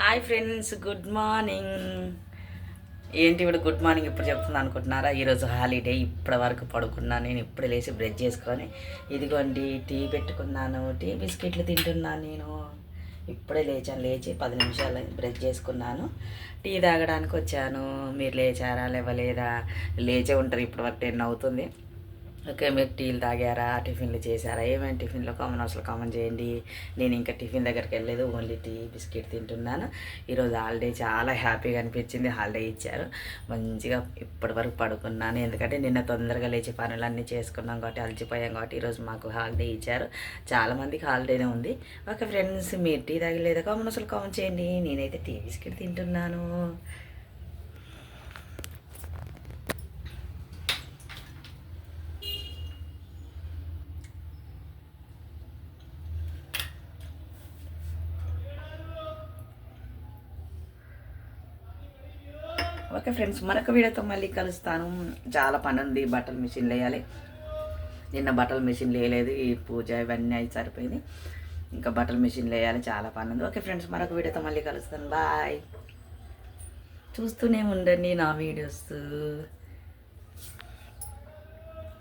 Hi friends, good morning. ఏంటి ఇప్పుడు good morning ఇప్పుడు చెప్తుంది అనుకుంటున్నారా? ఈరోజు హాలిడే. ఇప్పటి వరకు పడుకున్నాను. నేను ఇప్పుడు లేచి బ్రష్ చేసుకొని ఇదిగోండి టీ పెట్టుకున్నాను. టీ బిస్కెట్లు తింటున్నాను. నేను ఇప్పుడే లేచాను. లేచి 10 నిమిషాలు బ్రష్ చేసుకున్నాను. టీ తాగడానికి వచ్చాను. మీరు లేచారా లేవలేదా? లేచే ఉంటారు. ఇప్పటి వరకు 10 అవుతుంది. ఓకే, మీరు టీలు తాగారా, టిఫిన్లు చేశారా? ఏమేమి టిఫిన్లో కామన్ అసలు కామన్ చేయండి. నేను ఇంకా టిఫిన్ దగ్గరికి వెళ్ళలేదు, ఓన్లీ టీ బిస్కెట్ తింటున్నాను. ఈరోజు హాలిడే చాలా హ్యాపీగా అనిపించింది. హాలిడే ఇచ్చారు, మంచిగా ఇప్పటి వరకు పడుకున్నాను. ఎందుకంటే నిన్న తొందరగా లేచి పనులన్నీ చేసుకున్నాం కాబట్టి అలసిపోయాం కాబట్టి ఈరోజు మాకు హాలిడే ఇచ్చారు. చాలామందికి హాలిడేనే ఉంది. ఓకే ఫ్రెండ్స్, మీరు టీ తాగలేదా? కామన్ అసలు కామన్ చేయండి. నేనైతే టీ బిస్కెట్ తింటున్నాను. ఓకే ఫ్రెండ్స్, మరొక వీడియోతో మళ్ళీ కలుస్తాను. చాలా పని ఉంది, బట్టలు మిషన్లు వేయాలి. నిన్న బట్టలు మిషన్లు వేయలేదు, ఈ పూజ ఇవన్నీ అయితే సరిపోయింది. ఇంకా బట్టలు మిషన్లు వేయాలి, చాలా పని ఉంది. ఓకే ఫ్రెండ్స్, మరొక వీడియోతో మళ్ళీ కలుస్తాను. బాయ్. చూస్తూనే ఉండండి నా వీడియోస్.